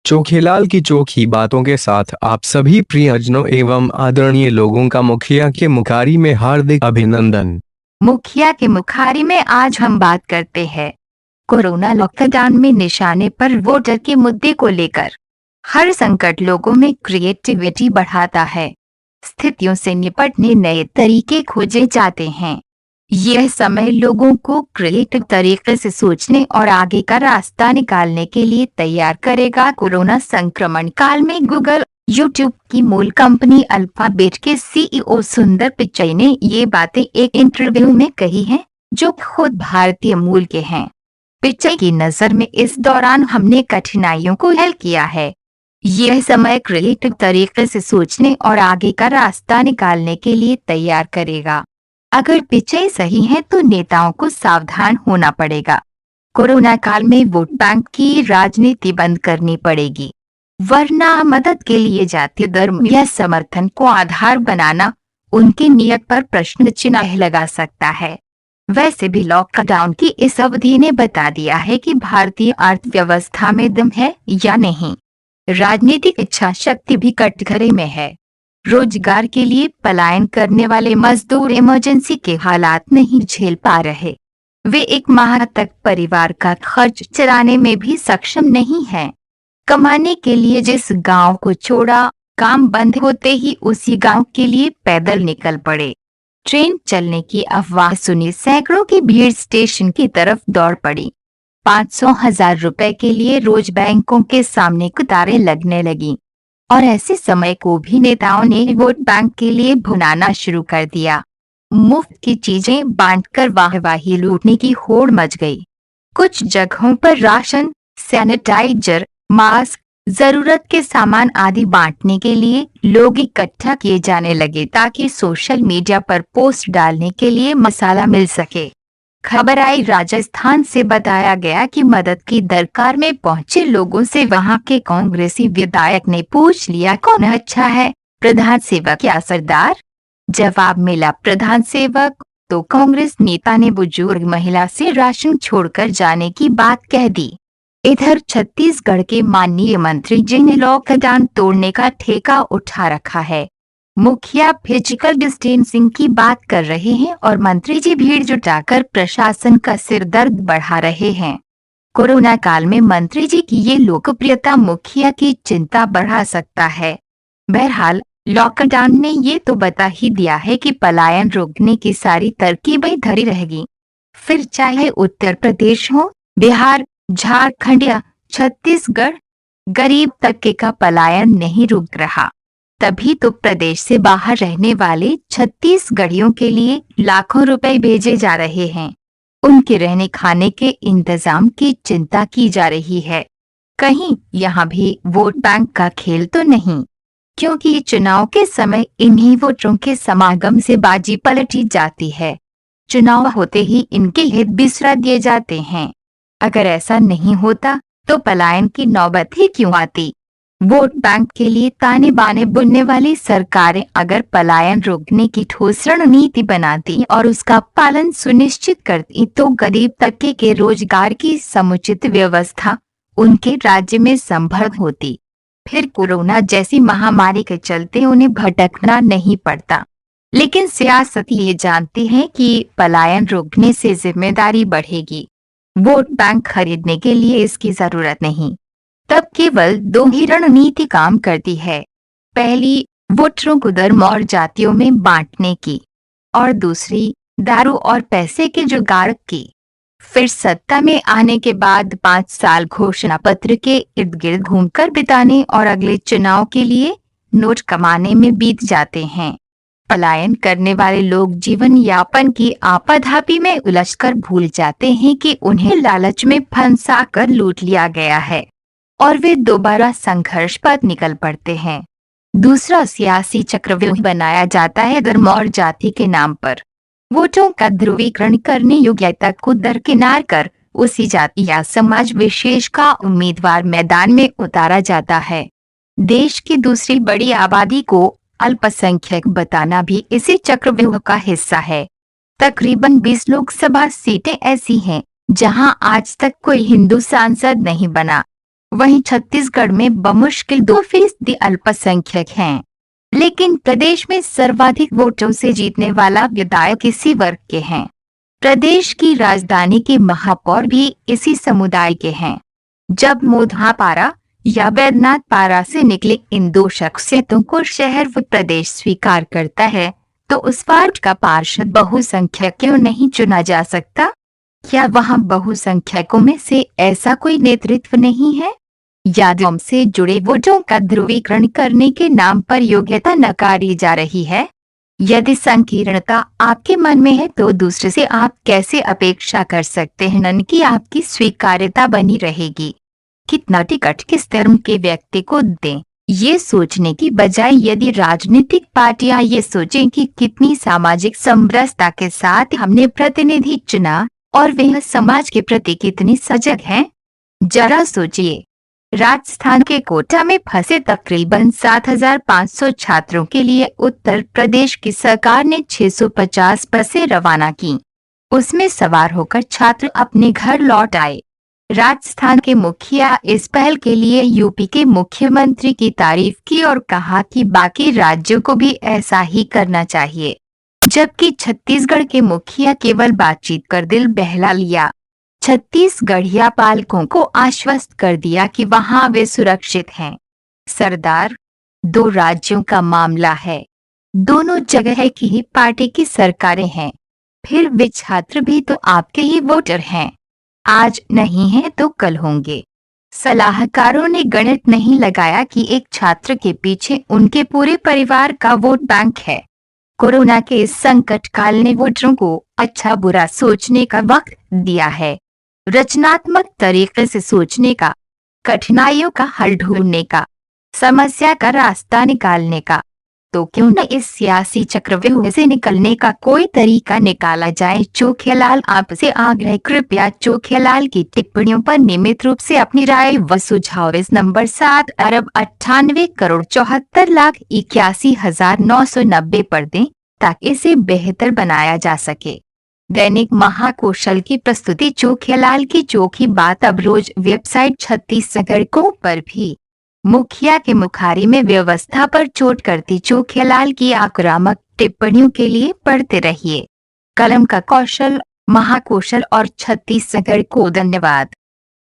चोखेलाल की चोखी बातों के साथ आप सभी प्रियजनों एवं आदरणीय लोगों का मुखिया के मुखारी में हार्दिक अभिनंदन। मुखिया के मुखारी में आज हम बात करते हैं कोरोना लॉकडाउन में निशाने पर वोटर के मुद्दे को लेकर। हर संकट लोगों में क्रिएटिविटी बढ़ाता है, स्थितियों से निपटने नए तरीके खोजे जाते हैं। यह समय लोगों को क्रिएटिव तरीके से सोचने और आगे का रास्ता निकालने के लिए तैयार करेगा। कोरोना संक्रमण काल में गूगल, यूट्यूब की मूल कंपनी अल्फाबेट के सीईओ सुंदर पिचई ने ये बातें एक इंटरव्यू में कही हैं, जो खुद भारतीय मूल के हैं। पिचई की नज़र में इस दौरान हमने कठिनाइयों को हल किया है। यह समय क्रिएटिव तरीके से सोचने और आगे का रास्ता निकालने के लिए तैयार करेगा। अगर पिचई सही है तो नेताओं को सावधान होना पड़ेगा। कोरोना काल में वोट बैंक की राजनीति बंद करनी पड़ेगी, वरना मदद के लिए जाति, धर्म या समर्थन को आधार बनाना उनकी नीयत पर प्रश्न चिन्ह लगा सकता है। वैसे भी लॉकडाउन की इस अवधि ने बता दिया है कि भारतीय अर्थव्यवस्था में दम है या नहीं। राजनीतिक इच्छा शक्ति भी कटघरे में है। रोजगार के लिए पलायन करने वाले मजदूर इमरजेंसी के हालात नहीं झेल पा रहे। वे एक माह तक परिवार का खर्च चलाने में भी सक्षम नहीं हैं। कमाने के लिए जिस गांव को छोड़ा, काम बंद होते ही उसी गांव के लिए पैदल निकल पड़े। ट्रेन चलने की अफवाह सुनी, सैकड़ों की भीड़ स्टेशन की तरफ दौड़ पड़ी। 500,000 रुपए के लिए रोज बैंकों के सामने कतारें लगने लगी और ऐसे समय को भी नेताओं ने वोट बैंक के लिए भुनाना शुरू कर दिया। मुफ्त की चीजें बांटकर वाहवाही लूटने की होड़ मच गई। कुछ जगहों पर राशन, सैनिटाइजर, मास्क, जरूरत के सामान आदि बांटने के लिए लोग इकट्ठा किए जाने लगे ताकि सोशल मीडिया पर पोस्ट डालने के लिए मसाला मिल सके। खबर आई राजस्थान से, बताया गया कि मदद की दरकार में पहुंचे लोगों से वहां के कांग्रेसी विधायक ने पूछ लिया, कौन अच्छा है, प्रधान सेवक या सरदार? जवाब मिला प्रधान सेवक। तो कांग्रेस नेता ने बुजुर्ग महिला से राशन छोड़कर जाने की बात कह दी। इधर छत्तीसगढ़ के माननीय मंत्री जी ने लॉकडाउन तोड़ने का ठेका उठा रखा है। मुखिया फिजिकल डिस्टेंसिंग की बात कर रहे हैं और मंत्री जी भीड़ जुटाकर प्रशासन का सिर दर्द बढ़ा रहे हैं। कोरोना काल में मंत्री जी की ये लोकप्रियता मुखिया की चिंता बढ़ा सकता है। बहरहाल लॉकडाउन ने ये तो बता ही दिया है कि पलायन रोकने की सारी तरकीबें धरी रहेगी। फिर चाहे उत्तर प्रदेश हो, बिहार, झारखंड या छत्तीसगढ़, गरीब तबके का पलायन नहीं रुक रहा। तभी तो प्रदेश से बाहर रहने वाले छत्तीसगढ़ियों के लिए लाखों रुपए भेजे जा रहे हैं। उनके रहने खाने के इंतजाम की चिंता की जा रही है। कहीं यहाँ भी वोट बैंक का खेल तो नहीं, क्योंकि चुनाव के समय इन्हीं वोटरों के समागम से बाजी पलटी जाती है। चुनाव होते ही इनके हित बिसरा दिए जाते हैं। अगर ऐसा नहीं होता तो पलायन की नौबत ही क्यों आती? वोट बैंक के लिए ताने बाने बुनने वाली सरकारें अगर पलायन रोकने की ठोस रणनीति बनाती और उसका पालन सुनिश्चित करती तो गरीब तबके के रोजगार की समुचित व्यवस्था उनके राज्य में संभव होती। फिर कोरोना जैसी महामारी के चलते उन्हें भटकना नहीं पड़ता। लेकिन सियासत ये जानती है कि पलायन रोकने से जिम्मेदारी बढ़ेगी। वोट बैंक खरीदने के लिए इसकी जरूरत नहीं। तब केवल दो ही रणनीति काम करती है। पहली, वोटरों को धर्म और जातियों में बांटने की, और दूसरी, दारू और पैसे के जुगाड़ की। फिर सत्ता में आने के बाद 5 साल घोषणा पत्र के इर्द गिर्द घूमकर बिताने और अगले चुनाव के लिए नोट कमाने में बीत जाते हैं। पलायन करने वाले लोग जीवन यापन की आपाधापी में उलझकर भूल जाते हैं कि उन्हें लालच में फंसाकर लूट लिया गया है और वे दोबारा संघर्ष पर निकल पड़ते हैं। दूसरा सियासी चक्रव्यूह बनाया जाता है धर्म और जाति के नाम पर। वोटों का ध्रुवीकरण करने योग्यता को दरकिनार कर उसी जाति या समाज विशेष का उम्मीदवार मैदान में उतारा जाता है। देश की दूसरी बड़ी आबादी को अल्पसंख्यक बताना भी इसी चक्रव्यूह का हिस्सा है। तकरीबन 20 लोकसभा सीटें ऐसी हैं जहां आज तक कोई हिंदू सांसद नहीं बना। वहीं छत्तीसगढ़ में बमुश्किल 2% अल्पसंख्यक हैं। लेकिन प्रदेश में सर्वाधिक वोटों से जीतने वाला विधायक इसी वर्ग के हैं। प्रदेश की राजधानी के महापौर भी इसी समुदाय के हैं। जब मोधापारा या बैद्यनाथ पारा से निकले इन दो शख्सियतों को शहर व प्रदेश स्वीकार करता है, तो उस वार्ड का पार्षद बहुसंख्यक क्यों नहीं चुना जा सकता? क्या वहां बहुसंख्यकों में से ऐसा कोई नेतृत्व नहीं है? यादों से जुड़े वोटों का ध्रुवीकरण करने के नाम पर योग्यता नकारी जा रही है। यदि संकीर्णता आपके मन में है तो दूसरे से आप कैसे अपेक्षा कर सकते हैं कि आपकी स्वीकार्यता बनी रहेगी? कितना टिकट किस धर्म के व्यक्ति को दें, ये सोचने की बजाय यदि राजनीतिक पार्टियां ये सोचें कि कितनी सामाजिक समरसता के साथ हमने प्रतिनिधि चुना और वह समाज के प्रति कितनी सजग हैं। जरा सोचिए, राजस्थान के कोटा में फंसे तकरीबन 7,500 छात्रों के लिए उत्तर प्रदेश की सरकार ने 650 बसें रवाना की। उसमें सवार होकर छात्र अपने घर लौट आए। राजस्थान के मुखिया इस पहल के लिए यूपी के मुख्यमंत्री की तारीफ की और कहा कि बाकी राज्यों को भी ऐसा ही करना चाहिए। जबकि छत्तीसगढ़ के मुखिया केवल बातचीत कर दिल बहला लिया। छत्तीसगढ़िया पालकों को आश्वस्त कर दिया कि वहां वे सुरक्षित हैं। सरदार, 2 राज्यों का मामला है, दोनों जगह की ही पार्टी की सरकारें हैं, फिर वे छात्र भी तो आपके ही वोटर हैं। आज नहीं है तो कल होंगे। सलाहकारों ने गणित नहीं लगाया कि एक छात्र के पीछे उनके पूरे परिवार का वोट बैंक है। कोरोना के इस संकट काल ने वोटरों को अच्छा बुरा सोचने का वक्त दिया है, रचनात्मक तरीके से सोचने का, कठिनाइयों का हल ढूंढने का, समस्या का रास्ता निकालने का। तो क्यों न इस सियासी चक्रव्यूह से निकलने का कोई तरीका निकाला जाए। चोखियालाल आपसे आग्रह, कृपया चोखियालाल की टिप्पणियों पर नियमित रूप से अपनी राय व सुझाव इस नंबर 7,98,74,81,990 पर दें ताकि इसे बेहतर बनाया जा सके। दैनिक महाकौशल की प्रस्तुति चोखियालाल की चोखी बात अब रोज वेबसाइट छत्तीसगढ़ को पर भी। मुखिया के मुखारी में व्यवस्था पर चोट करती चोखियालाल की आक्रामक टिप्पणियों के लिए पढ़ते रहिए कलम का कौशल, महाकौशल और छत्तीसगढ़ को। धन्यवाद।